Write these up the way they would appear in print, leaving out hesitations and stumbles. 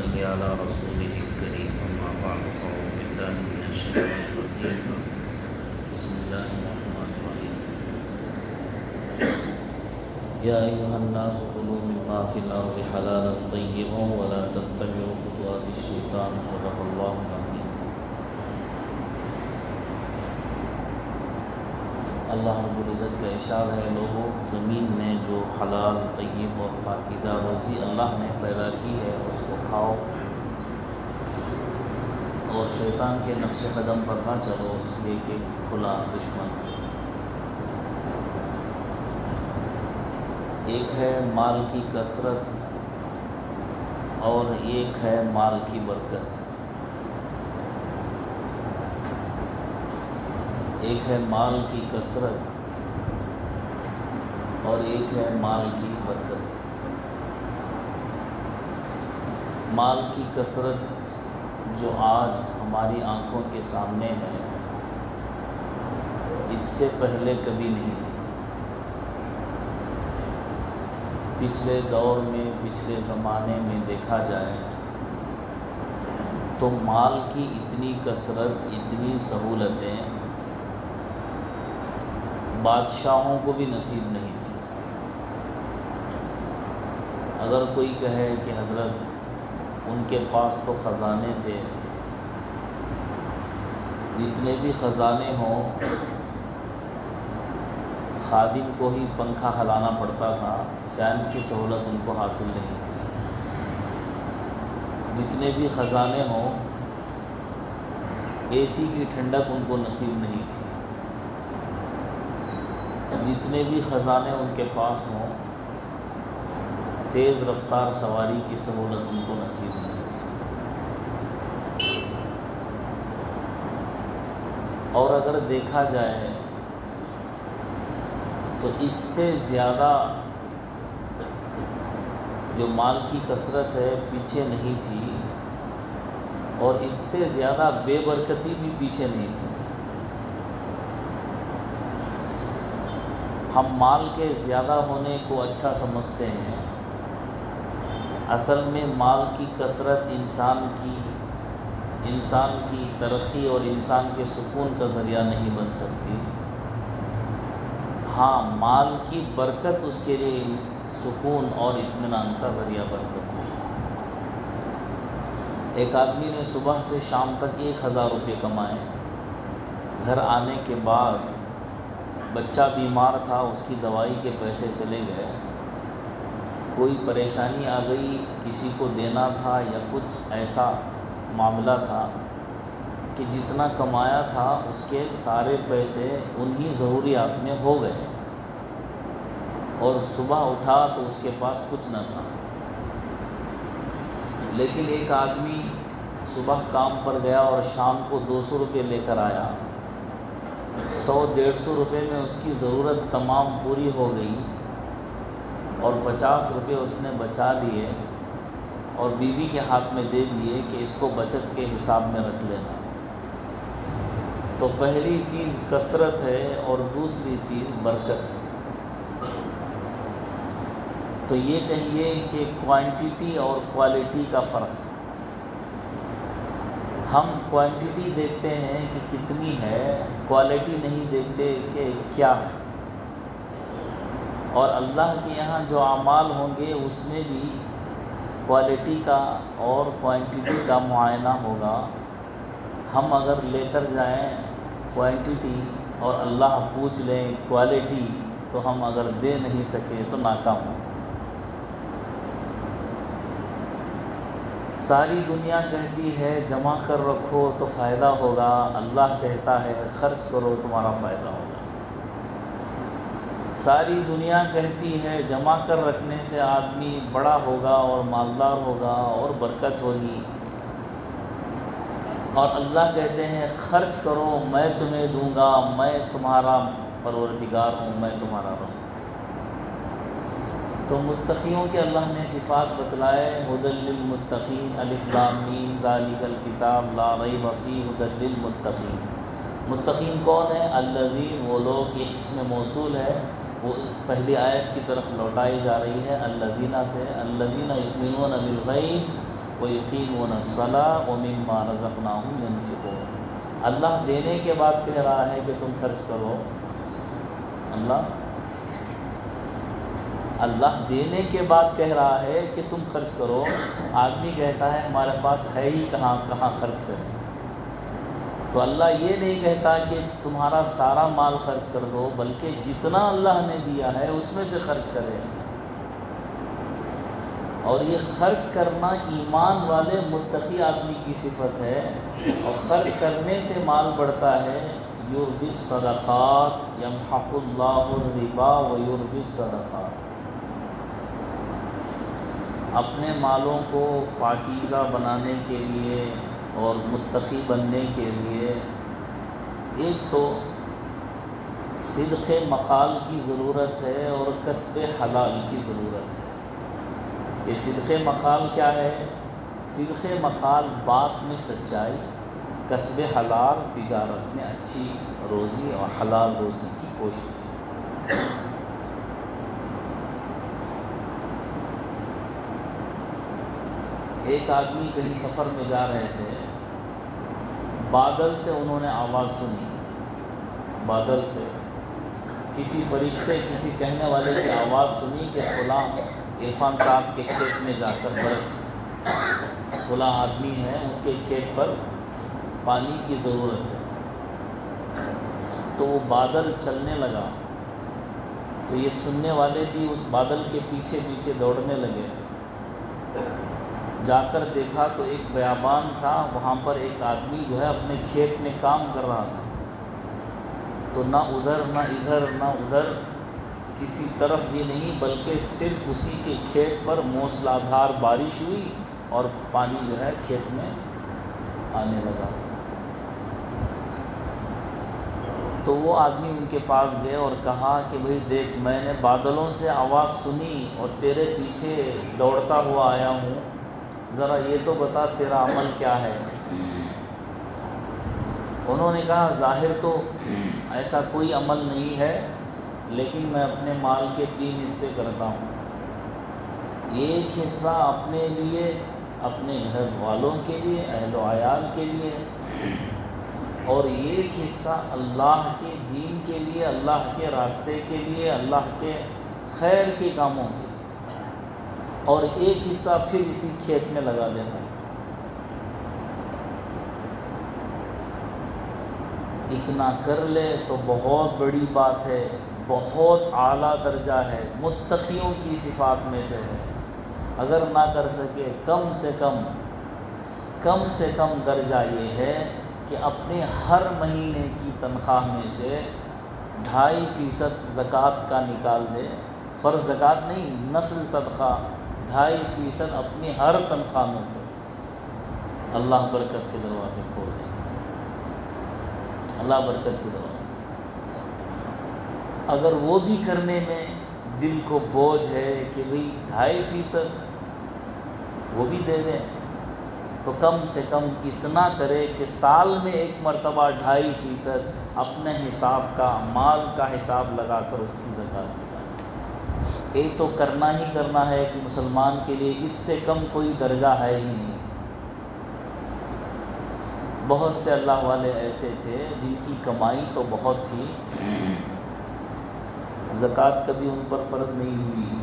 صل على رسوله الكريم أما بعد فأعوذ بالله من الشيطان الرجيم بسم الله الرحمن الرحيم يا أيها الناس كلوا مما في الأرض حلالا طيبا ولا تتبعوا خطوات الشيطان صدق الله العظيم۔ اللہ رب العزت کا ارشاد ہے، لوگوں زمین میں جو حلال طیب اور پاکیزہ روزی اللہ نے پیدا کی ہے اس کو کھاؤ، اور شیطان کے نقش قدم پر نہ چلو، اس لیے کہ کھلا دشمن ہے۔ ایک ہے مال کی کثرت اور ایک ہے مال کی برکت۔ ایک ہے مال کی کثرت اور ایک ہے مال کی برکت۔ مال کی کثرت جو آج ہماری آنکھوں کے سامنے ہے، اس سے پہلے کبھی نہیں تھی۔ پچھلے دور میں، پچھلے زمانے میں دیکھا جائے تو مال کی اتنی کثرت، اتنی سہولتیں بادشاہوں کو بھی نصیب نہیں تھی۔ اگر کوئی کہے کہ حضرت ان کے پاس تو خزانے تھے، جتنے بھی خزانے ہوں خادم کو ہی پنکھا ہلانا پڑتا تھا، فین کی سہولت ان کو حاصل نہیں تھی۔ جتنے بھی خزانے ہوں اے سی کی ٹھنڈک ان کو نصیب نہیں تھی۔ جتنے بھی خزانے ان کے پاس ہوں تیز رفتار سواری کی سہولت ان کو نصیب نہیں تھی۔ اور اگر دیکھا جائے تو اس سے زیادہ جو مال کی کثرت ہے پیچھے نہیں تھی، اور اس سے زیادہ بے برکتی بھی پیچھے نہیں تھی۔ ہم مال کے زیادہ ہونے کو اچھا سمجھتے ہیں، اصل میں مال کی کثرت انسان کی ترقی اور انسان کے سکون کا ذریعہ نہیں بن سکتی۔ ہاں، مال کی برکت اس کے لیے سکون اور اطمینان کا ذریعہ بن سکتی ہے۔ ایک آدمی نے صبح سے شام تک 1000 روپے کمائے، گھر آنے کے بعد بچہ بیمار تھا، اس کی دوائی کے پیسے چلے گئے، کوئی پریشانی آ گئی، کسی کو دینا تھا یا کچھ ایسا معاملہ تھا کہ جتنا کمایا تھا اس کے سارے پیسے انہی ضروریات میں ہو گئے، اور صبح اٹھا تو اس کے پاس کچھ نہ تھا۔ لیکن ایک آدمی صبح کام پر گیا اور شام کو 200 روپے لے کر آیا، 100-150 روپے میں اس کی ضرورت تمام پوری ہو گئی، اور 50 روپے اس نے بچا لیے اور بیوی کے ہاتھ میں دے دیے کہ اس کو بچت کے حساب میں رکھ لینا۔ تو پہلی چیز کثرت ہے اور دوسری چیز برکت ہے۔ تو یہ کہیے کہ کوانٹیٹی اور کوالٹی کا فرق ہے۔ ہم کوانٹیٹی دیکھتے ہیں کہ کتنی ہے، کوالٹی نہیں دیکھتے کہ کیا ہے۔ اور اللہ کے یہاں جو اعمال ہوں گے اس میں بھی کوالٹی کا اور کوانٹیٹی کا معائنہ ہوگا۔ ہم اگر لے کر جائیں کوانٹیٹی اور اللہ پوچھ لیں کوالٹی، تو ہم اگر دے نہیں سکے تو ناکام ہوں۔ ساری دنیا کہتی ہے جمع کر رکھو تو فائدہ ہوگا، اللہ کہتا ہے خرچ کرو تمہارا فائدہ ہوگا۔ ساری دنیا کہتی ہے جمع کر رکھنے سے آدمی بڑا ہوگا اور مالدار ہوگا اور برکت ہوگی، اور اللہ کہتے ہیں خرچ کرو میں تمہیں دوں گا، میں تمہارا پروردگار ہوں، میں تمہارا رب ہوں۔ تو متقیوں کے اللہ نے صفات بتلائے، ھدی للمتقین، الف لام میم ذالک الکتاب لا ریب فیہ ھدی للمتقین۔ متقین کون ہیں؟ الذین، وہ لوگ، یہ اسم موصول ہے، وہ پہلی آیت کی طرف لوٹائی جا رہی ہے الذین سے، الذین یؤمنون بالغیب، وَيُقِيمُونَ الصَّلَاةَ وَمِمَّا رَزَقْنَاهُمْ يُنْفِقُونَ۔ اللہ دینے کے بعد کہہ رہا ہے کہ تم خرچ کرو۔ اللہ دینے کے بعد کہہ رہا ہے کہ تم خرچ کرو۔ آدمی کہتا ہے ہمارے پاس ہے ہی کہاں خرچ کریں۔ تو اللہ یہ نہیں کہتا کہ تمہارا سارا مال خرچ کر دو، بلکہ جتنا اللہ نے دیا ہے اس میں سے خرچ کرے۔ اور یہ خرچ کرنا ایمان والے متقی آدمی کی صفت ہے، اور خرچ کرنے سے مال بڑھتا ہے۔ یربی الصدقات یمحق اللہ الربا ویربی الصدقات۔ اپنے مالوں کو پاکیزہ بنانے کے لیے اور متقی بننے کے لیے ایک تو صدق مقال کی ضرورت ہے اور کسب حلال کی ضرورت ہے۔ یہ صدق مقال کیا ہے؟ صدق مقال بات میں سچائی، کسب حلال تجارت میں اچھی روزی اور حلال روزی کی کوشش۔ ایک آدمی کہیں سفر میں جا رہے تھے، بادل سے انہوں نے آواز سنی، بادل سے کسی فرشتے کسی کہنے والے کی آواز سنی کہ فلاں عرفان صاحب کے کھیت میں جا کر برس، فلاں آدمی ہے ان کے کھیت پر پانی کی ضرورت ہے۔ تو وہ بادل چلنے لگا، تو یہ سننے والے بھی اس بادل کے پیچھے پیچھے دوڑنے لگے۔ جا کر دیکھا تو ایک بیابان تھا، وہاں پر ایک آدمی جو ہے اپنے کھیت میں کام کر رہا تھا۔ تو نہ ادھر نہ ادھر نہ ادھر کسی طرف بھی نہیں، بلکہ صرف اسی کے کھیت پر موسلا دھار بارش ہوئی اور پانی جو ہے کھیت میں آنے لگا۔ تو وہ آدمی ان کے پاس گئے اور کہا کہ بھئی دیکھ، میں نے بادلوں سے آواز سنی اور تیرے پیچھے دوڑتا ہوا آیا ہوں، ذرا یہ تو بتا تیرا عمل کیا ہے؟ انہوں نے کہا ظاہر تو ایسا کوئی عمل نہیں ہے، لیکن میں اپنے مال کے 3 حصے کرتا ہوں۔ ایک حصہ اپنے لیے، اپنے گھر والوں کے لیے، اہل و عیال کے لیے، اور ایک حصہ اللہ کے دین کے لیے، اللہ کے راستے کے لیے، اللہ کے خیر کے کاموں کے، اور ایک حصہ پھر اسی کھیت میں لگا دیتا ہوں۔ اتنا کر لے تو بہت بڑی بات ہے، بہت اعلیٰ درجہ ہے، متقیوں کی صفات میں سے ہے۔ اگر نہ کر سکے کم سے کم درجہ یہ ہے کہ اپنے ہر مہینے کی تنخواہ میں سے 2.5% زکوٰۃ کا نکال دے، فرض زکوٰۃ نہیں، نفل صدقہ 2.5% اپنی ہر تنخواہ میں سے، اللہ برکت کے دروازے کھول دے، اللہ برکت کے دروازے۔ اگر وہ بھی کرنے میں دل کو بوجھ ہے کہ بھئی 2.5% وہ بھی دے دیں، تو کم سے کم اتنا کرے کہ سال میں ایک مرتبہ 2.5% اپنے حساب کا، مال کا حساب لگا کر اس کی زکوٰۃ نکالے۔ یہ تو کرنا ہی کرنا ہے ایک مسلمان کے لیے، اس سے کم کوئی درجہ ہے ہی نہیں۔ بہت سے اللہ والے ایسے تھے جن کی کمائی تو بہت تھی، زکوٰۃ کبھی ان پر فرض نہیں ہوئی۔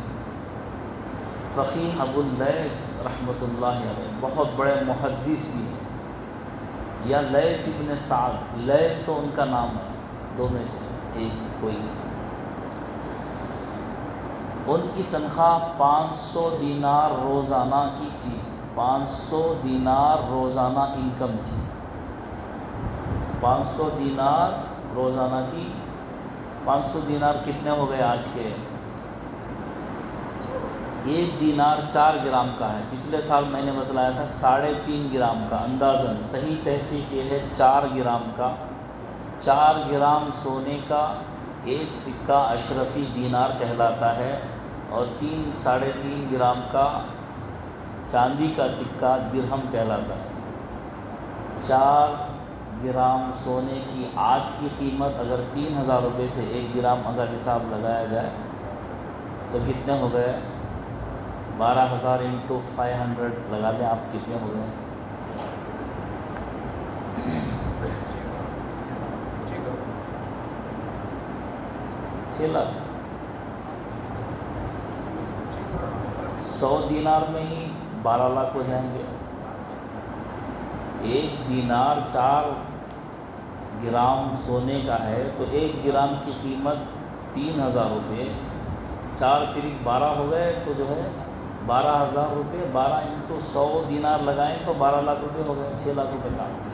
فقیہ ابو اللیث رحمۃ اللہ علیہ بہت بڑے محدث بھی ہیں، یا لیث ابن سعد، لیث تو ان کا نام ہے، دو میں سے ایک کوئی۔ ان کی تنخواہ 500 دینار روزانہ کی تھی، 500 دینار روزانہ انکم تھی، 500 دینار روزانہ کی۔ 500 دینار کتنے ہو گئے آج کے؟ 1 دینار 4 گرام کا ہے، پچھلے سال میں نے بتلایا تھا 3.5 گرام کا، اندازاً صحیح تحقیق یہ ہے 4 گرام کا۔ 4 گرام سونے کا ایک سکہ اشرفی دینار کہلاتا ہے، اور 3.5 گرام کا چاندی کا سکہ درہم کہلاتا ہے۔ 4 گرام سونے کی آج کی قیمت اگر 3000 روپے سے 1 گرام اگر حساب لگایا جائے تو کتنے ہو گئے؟ 12,000 انٹو 500 لگا دیں آپ، کتنے ہو گئے؟ 6 لاکھ۔ 100 دینار میں ہی 12 لاکھ ہو جائیں گے۔ 1 دینار 4 گرام سونے کا ہے تو 1 گرام کی قیمت 3,000 روپے، 4 تریک 12 ہو گئے تو جو ہے 12,000 روپے، 12 انٹو 100 دینار لگائیں تو 12 لاکھ روپے ہو گئے۔ 6 لاکھ روپے کہاں سے؟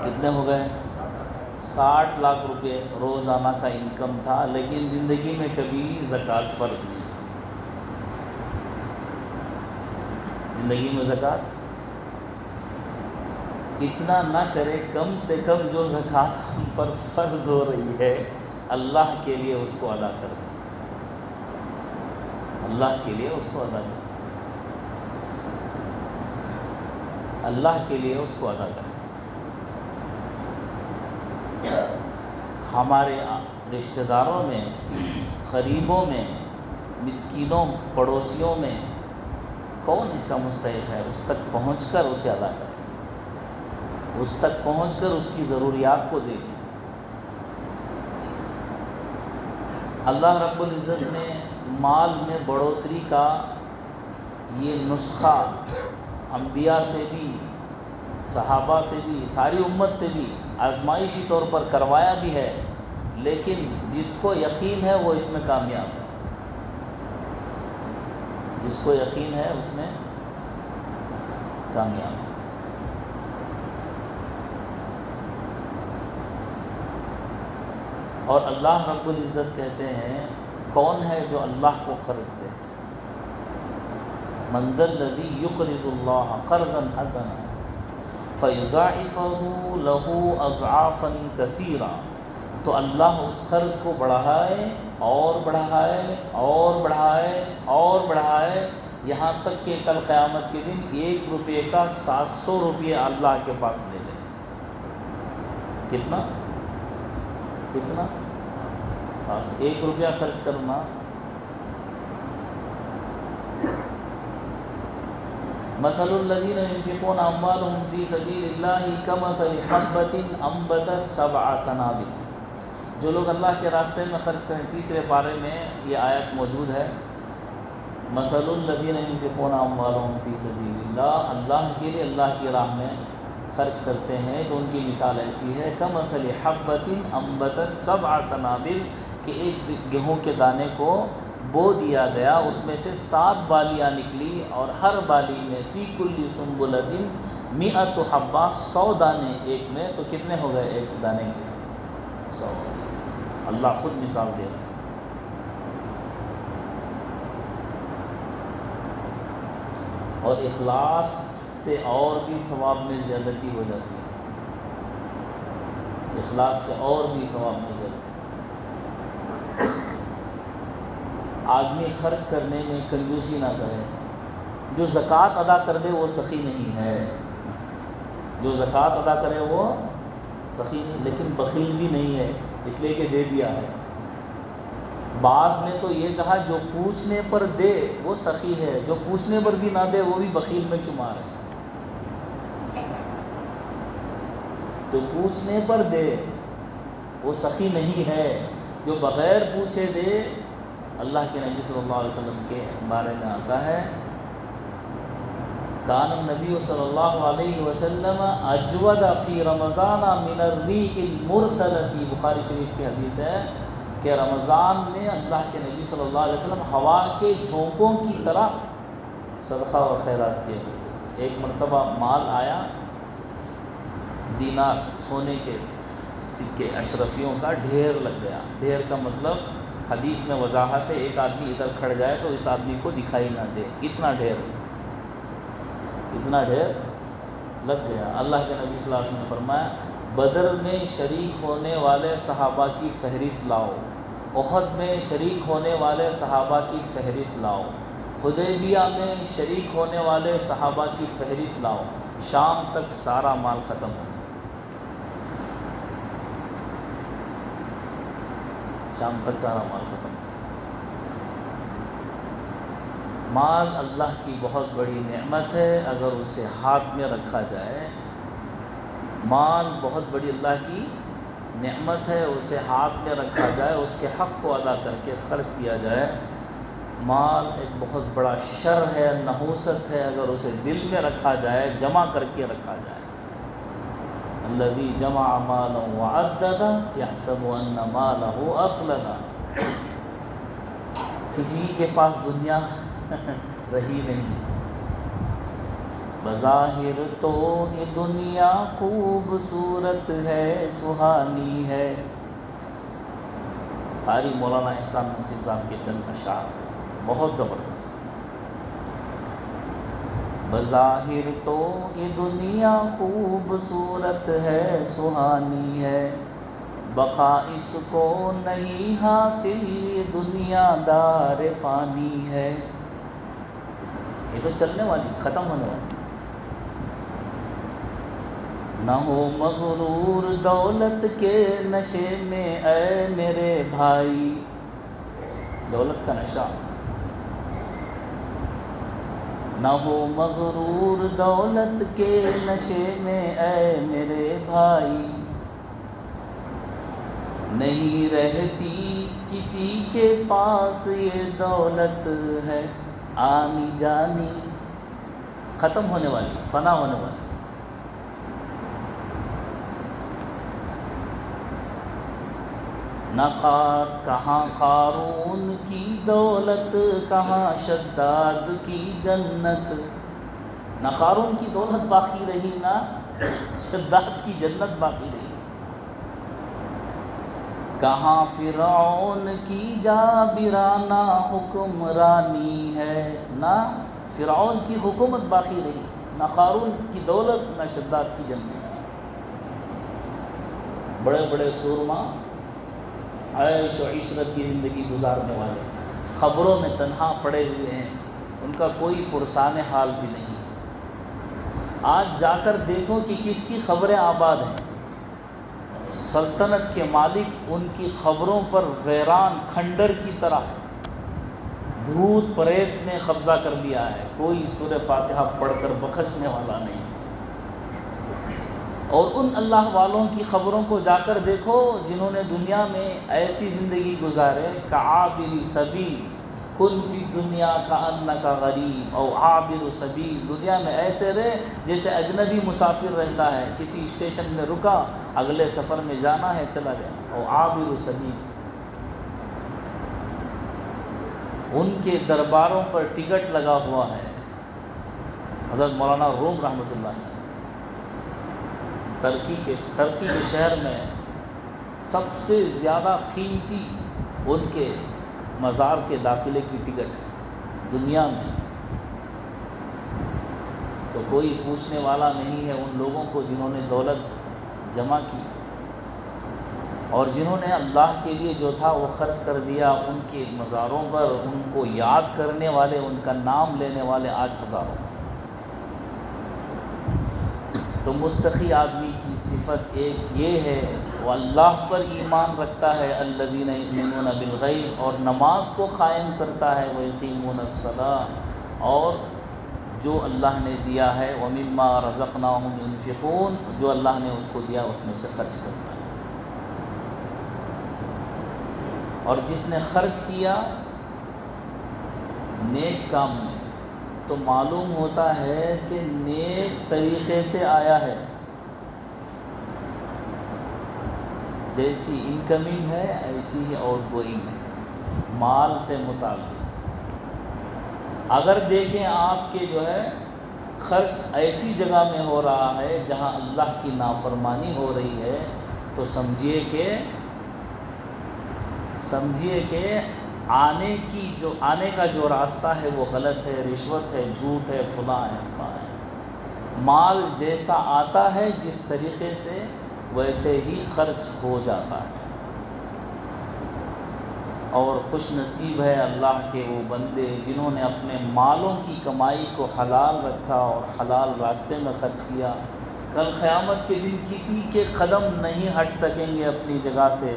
کتنے ہو گئے؟ 60 لاکھ روپے روزانہ کا انکم تھا، لیکن زندگی میں کبھی زکوٰۃ فرض نہیں۔ زندگی میں زکوٰۃ اتنا نہ کرے، کم سے کم جو زکوٰۃ ہم پر فرض ہو رہی ہے اللہ کے لیے اس کو ادا کر دیں، اللہ کے لیے اس کو ادا کریں، اللہ کے لیے اس کو ادا کریں۔ ہمارے رشتہ داروں میں، قریبوں میں، مسکینوں، پڑوسیوں میں کون اس کا مستحق ہے، اس تک پہنچ کر اسے ادا کریں، اس تک پہنچ کر اس کی ضروریات کو دیکھیں۔ اللہ رب العزت نے مال میں بڑھوتری کا یہ نسخہ انبیاء سے بھی، صحابہ سے بھی، ساری امت سے بھی آزمائشی طور پر کروایا بھی ہے، لیکن جس کو یقین ہے وہ اس میں کامیاب ہے، جس کو یقین ہے اس میں کامیاب ہے۔ اور اللہ رب العزت کہتے ہیں کون ہے جو اللہ کو قرض دے؟ من ذا الذی یقرض اللہ قرضا حسنا فیضاعفہ لہ اضعافا کثیرا، تو اللہ اس قرض کو بڑھائے اور بڑھائے اور بڑھائے اور بڑھائے، یہاں تک کہ کل قیامت کے دن 1 روپے کا 700 روپے اللہ کے پاس لے لے۔ کتنا؟ 1 روپیہ خرچ کرنا، مثل الذین ينفقون اموالهم فی سبیل اللہ کمثل حبۃ انبتت 7 سنابل، جو لوگ اللہ کے راستے میں خرچ کریں، تیسرے پارے میں یہ آیت موجود ہے، مثل الذین ينفقون اموالهم فی سبیل اللہ، اللہ کے لیے، اللہ کی راہ میں خرچ کرتے ہیں تو ان کی مثال ایسی ہے، کمثل حبۃ انبتت 7 سنابل، کہ ایک گیہوں کے دانے کو بو دیا گیا، اس میں سے 7 بالیاں نکلی، اور ہر بالی میں فی کل سنبلۃ 100 حبہ، 100 دانے ایک میں، تو کتنے ہو گئے ایک دانے کے؟ 100۔ اللہ خود مثال دے رہا ہے۔ اور اخلاص سے اور بھی ثواب میں زیادتی ہو جاتی ہے، اخلاص سے اور بھی ثواب میں زیادتی۔ آدمی خرچ کرنے میں کنجوسی نہ کرے، جو زکوٰۃ ادا کر دے وہ سخی نہیں ہے، جو زکوٰۃ ادا کرے وہ سخی نہیں، لیکن بخیل بھی نہیں ہے، اس لیے کہ دے دیا ہے۔ بعض نے تو یہ کہا جو پوچھنے پر دے وہ سخی ہے، جو پوچھنے پر بھی نہ دے وہ بھی بخیل میں شمار ہے۔ تو پوچھنے پر دے وہ سخی نہیں ہے، جو بغیر پوچھے دے۔ اللہ کے نبی صلی اللہ علیہ وسلم کے بارے میں آتا ہے، کان النبی صلی اللہ علیہ وسلم اجود فی رمضان من الریح المرسلۃ، بخاری شریف کی حدیث ہے کہ رمضان میں اللہ کے نبی صلی اللہ علیہ وسلم ہوا کے جھونکوں کی طرح صدقہ اور خیرات کیا کرتے تھے۔ ایک مرتبہ مال آیا، دینار سونے کے سکے اشرفیوں کا ڈھیر لگ گیا۔ ڈھیر کا مطلب حدیث میں وضاحت ہے، ایک آدمی ادھر کھڑ جائے تو اس آدمی کو دکھائی نہ دے، اتنا ڈھیر لگ گیا۔ اللہ کے نبی صلی اللہ علیہ وسلم نے فرمایا بدر میں شریک ہونے والے صحابہ کی فہرست لاؤ، احد میں شریک ہونے والے صحابہ کی فہرست لاؤ، حدیبیہ میں شریک ہونے والے صحابہ کی فہرست لاؤ، شام تک سارا مال ختم ہو، شام تک سارا مال ختم۔ مال اللہ کی بہت بڑی نعمت ہے اگر اسے ہاتھ میں رکھا جائے. مال بہت بڑی اللہ کی نعمت ہے، اسے ہاتھ میں رکھا جائے، اس کے حق کو ادا کر کے خرچ کیا جائے. مال ایک بہت بڑا شر ہے، نحوست ہے اگر اسے دل میں رکھا جائے، جمع کر کے رکھا جائے. الذی جمع مالا وعددہ یحسب ان مالہ اخلدہ. کسی کے پاس دنیا رہی نہیں. بظاہر تو یہ دنیا خوبصورت ہے، سہانی ہے. قاری مولانا احسان منصف صاحب کے چند اشعار بہت زبردست. بظاہر تو یہ دنیا خوبصورت ہے، سہانی ہے، بقا اس کو نہیں حاصل، یہ دنیا دار فانی ہے. یہ تو چلنے والی، ختم ہونے والی. نہ ہو مغرور دولت کے نشے میں اے میرے بھائی. دولت کا نشہ. نہ ہو مغرور دولت کے نشے میں اے میرے بھائی. نہیں رہتی کسی کے پاس یہ دولت ہے آنی جانی. ختم ہونے والی، فنا ہونے والی. نہ کہاں قارون کی دولت، کہاں شداد کی جنت. نہ قارون کی دولت باقی رہی، نہ شداد کی جنت باقی رہی. کہاں فرعون کی جابرانہ حکمرانی ہے. نہ فرعون کی حکومت باقی رہی، نہ قارون کی دولت، نہ شداد کی جنت. بڑے بڑے سورما عیش و عشرت کی زندگی گزارنے والے خبروں میں تنہا پڑے ہوئے ہیں، ان کا کوئی پرسان حال بھی نہیں. آج جا کر دیکھو کہ کس کی خبریں آباد ہیں. سلطنت کے مالک ان کی خبروں پر ویران کھنڈر کی طرح بھوت پریت نے قبضہ کر لیا ہے. کوئی سورہ فاتحہ پڑھ کر بخشنے والا نہیں. اور ان اللہ والوں کی خبروں کو جا کر دیکھو جنہوں نے دنیا میں ایسی زندگی گزارے. کعابر سبیل کن فی دنیا کانک غریب او عابر سبیل. دنیا میں ایسے رہے جیسے اجنبی مسافر رہتا ہے، کسی اسٹیشن میں رکا، اگلے سفر میں جانا ہے چلا گیا. او عابر سبیل. ان کے درباروں پر ٹکٹ لگا ہوا ہے. حضرت مولانا روم رحمۃ اللہ علیہ ترکی کے شہر میں سب سے زیادہ قیمتی ان کے مزار کے داخلے کی ٹکٹ ہے دنیا میں. تو کوئی پوچھنے والا نہیں ہے ان لوگوں کو جنہوں نے دولت جمع کی اور جنہوں نے اللہ کے لیے جو تھا وہ خرچ کر دیا. ان کے مزاروں پر ان کو یاد کرنے والے، ان کا نام لینے والے آج ہزاروں. تو متقی آدمی کی صفت ایک یہ ہے وہ اللہ پر ایمان رکھتا ہے، الذین یؤمنون بالغیب، اور نماز کو قائم کرتا ہے، ویقیمون الصلاۃ، اور جو اللہ نے دیا ہے ومما رزقناہم ينفقون، جو اللہ نے اس کو دیا اس میں سے خرچ کرتا ہے. اور جس نے خرچ کیا نیک کام میں تو معلوم ہوتا ہے کہ نیک طریقے سے آیا ہے. جیسی انکمنگ ہے ایسی ہی آؤٹ گوئنگ ہے مال سے متعلق. اگر دیکھیں آپ کے جو ہے خرچ ایسی جگہ میں ہو رہا ہے جہاں اللہ کی نافرمانی ہو رہی ہے تو سمجھیے کہ آنے کا جو راستہ ہے وہ غلط ہے، رشوت ہے، جھوٹ ہے، فلاں ہے. مال جیسا آتا ہے جس طریقے سے ویسے ہی خرچ ہو جاتا ہے. اور خوش نصیب ہے اللہ کے وہ بندے جنہوں نے اپنے مالوں کی کمائی کو حلال رکھا اور حلال راستے میں خرچ کیا. کل قیامت کے دن کسی کے قدم نہیں ہٹ سکیں گے اپنی جگہ سے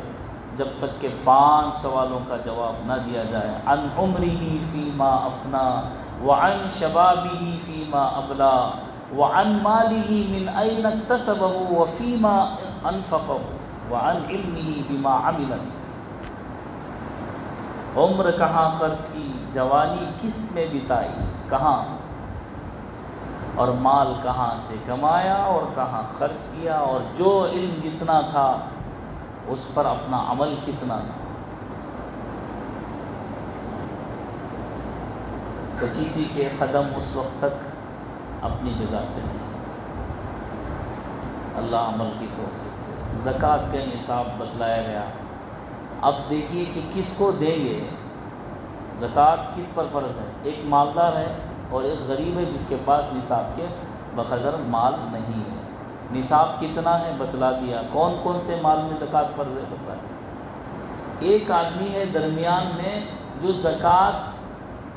جب تک کہ 5 سوالوں کا جواب نہ دیا جائے. عن عمرہ فیما افنا، وعن شبابہ فیما ابلا، وعن مالہ من این اکتسبہ وفیما انفقہ، وعن علمہ بما عمل. عمر کہاں خرچ کی، جوانی کس میں بتائی، کہاں، اور مال کہاں سے کمایا اور کہاں خرچ کیا، اور جو علم جتنا تھا اس پر اپنا عمل کتنا تھا. تو کسی کے قدم اس وقت تک اپنی جگہ سے نہیں ہل سکتے. اللہ عمل کی توفیق دے. زکوٰۃ کا نصاب بتلایا گیا. اب دیکھیے کہ کس کو دیں گے. زکوٰۃ کس پر فرض ہے؟ ایک مالدار ہے اور ایک غریب ہے جس کے پاس نصاب کے بقدر مال نہیں ہے. نصاب کتنا ہے بتلا دیا. کون کون سے مال میں زکوٰۃ فرض ہے بتایا. ایک آدمی ہے درمیان میں جو زکوٰۃ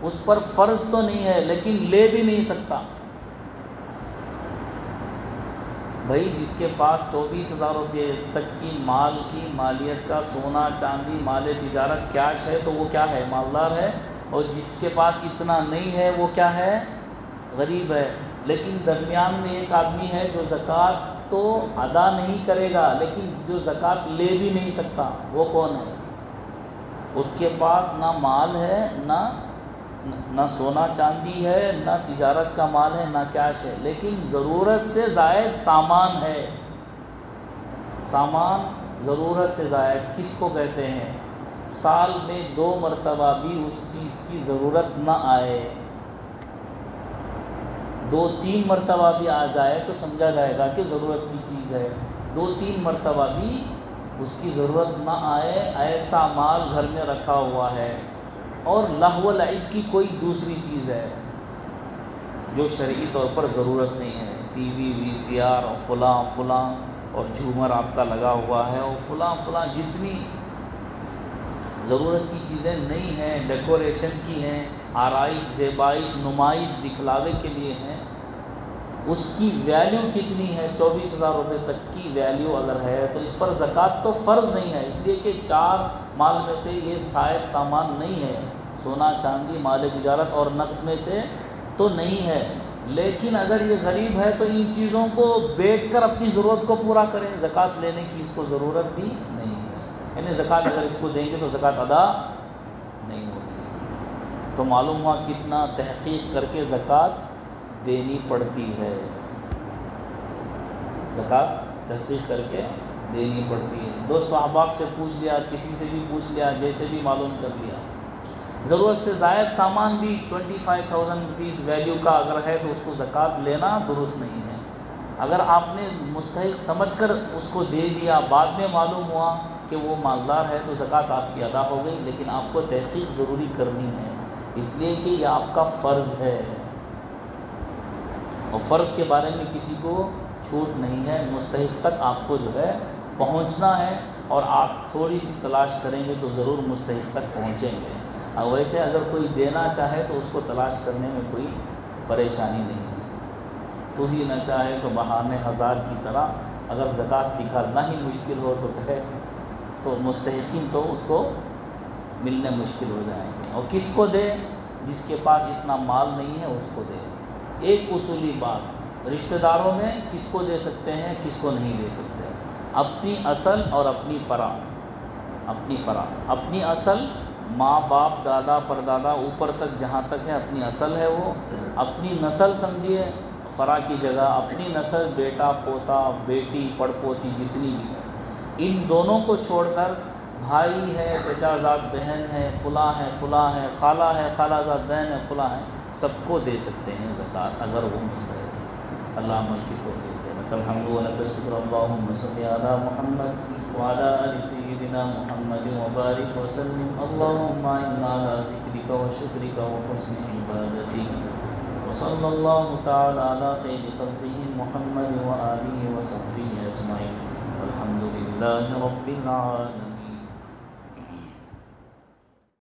اس پر فرض تو نہیں ہے لیکن لے بھی نہیں سکتا. بھائی جس کے پاس 24,000 روپے تک کی مال کی مالیت کا سونا چاندی مال تجارت کیش ہے تو وہ کیا ہے؟ مالدار ہے. اور جس کے پاس اتنا نہیں ہے وہ کیا ہے؟ غریب ہے. لیکن درمیان میں ایک آدمی ہے جو زکوٰۃ تو ادا نہیں کرے گا لیکن جو زکوٰۃ لے بھی نہیں سکتا. وہ کون ہے؟ اس کے پاس نہ مال ہے، نہ سونا چاندی ہے، نہ تجارت کا مال ہے، نہ کیش ہے، لیکن ضرورت سے زائد سامان ہے. سامان ضرورت سے زائد کس کو کہتے ہیں؟ سال میں 2 مرتبہ بھی اس چیز کی ضرورت نہ آئے. 2-3 مرتبہ بھی آ جائے تو سمجھا جائے گا کہ ضرورت کی چیز ہے. 2-3 مرتبہ بھی اس کی ضرورت نہ آئے ایسا مال گھر میں رکھا ہوا ہے. اور لہو و لعب کی کوئی دوسری چیز ہے جو شرعی طور پر ضرورت نہیں ہے. ٹی وی VCR اور فلاں اور جھومر آپ کا لگا ہوا ہے اور فلاں جتنی ضرورت کی چیزیں نہیں ہیں، ڈیکوریشن کی ہیں، آرائش زیبائش نمائش دکھلاوے کے لیے ہیں، اس کی ویلیو کتنی ہے؟ 24,000 روپے تک کی ویلیو اگر ہے تو اس پر زکوٰۃ تو فرض نہیں ہے، اس لیے کہ 4 مال میں سے یہ شاید سامان نہیں ہے. سونا چاندی مال تجارت اور نقد میں سے تو نہیں ہے. لیکن اگر یہ غریب ہے تو ان چیزوں کو بیچ کر اپنی ضرورت کو پورا کریں. زکوٰۃ لینے کی اس کو ضرورت بھی نہیں ہے. یعنی زکوٰۃ اگر اس کو دیں گے تو زکوٰۃ ادا نہیں ہوگی. تو معلوم ہوا کتنا تحقیق کر کے زکوٰۃ دینی پڑتی ہے. زکوٰۃ تحقیق کر کے دینی پڑتی ہے. دوستو احباب سے پوچھ لیا، کسی سے بھی پوچھ لیا، جیسے بھی معلوم کر لیا. ضرورت سے زائد سامان بھی 25,000 روپیز ویلیو کا اگر ہے تو اس کو زکوٰۃ لینا درست نہیں ہے. اگر آپ نے مستحق سمجھ کر اس کو دے دیا، بعد میں معلوم ہوا کہ وہ مالدار ہے تو زکوٰۃ آپ کی ادا ہو گئی. لیکن آپ کو تحقیق ضروری کرنی ہے اس لیے کہ یہ آپ کا فرض ہے اور فرض کے بارے میں کسی کو چھوٹ نہیں ہے. مستحق تک آپ کو جو ہے پہنچنا ہے اور آپ تھوڑی سی تلاش کریں گے تو ضرور مستحق تک پہنچیں گے. اور ویسے اگر کوئی دینا چاہے تو اس کو تلاش کرنے میں کوئی پریشانی نہیں ہے. تو ہی نہ چاہے تو بہانے ہزار کی طرح اگر زکوٰۃ نکالنا ہی مشکل ہو تو کہے تو مستحقین تو اس کو ملنے مشکل ہو جائیں گے. اور کس کو دے؟ جس کے پاس اتنا مال نہیں ہے اس کو دے. ایک اصولی بات، رشتہ داروں میں کس کو دے سکتے ہیں کس کو نہیں دے سکتے. اپنی اصل اور اپنی فرع. اپنی اصل ماں باپ دادا پردادا اوپر تک جہاں تک ہے اپنی اصل ہے وہ. اپنی نسل سمجھیے فرع کی جگہ اپنی نسل، بیٹا پوتا بیٹی پڑپوتی جتنی بھی ہے، ان دونوں کو چھوڑ کر بھائی ہے، چچا زاد بہن ہے، فلاں ہے، خالہ ہے، خالہ زاد بہن ہے، فلاں ہے، سب کو دے سکتے ہیں زکوٰۃ اگر وہ مستحق ہے. اللہ عمل کی توفیق دے. الحمد للہ شکر اللہم صلی علی محمد وعلی آل سیدنا محمد وبارک وسلم. اللہم انا علی ذکرک و شکرک و حسن عبادتک. وصلی اللہ تعالی علی خیر خلقہ محمد وآلہ وصحبہ اجمعین. الحمد للہ رب العالمین.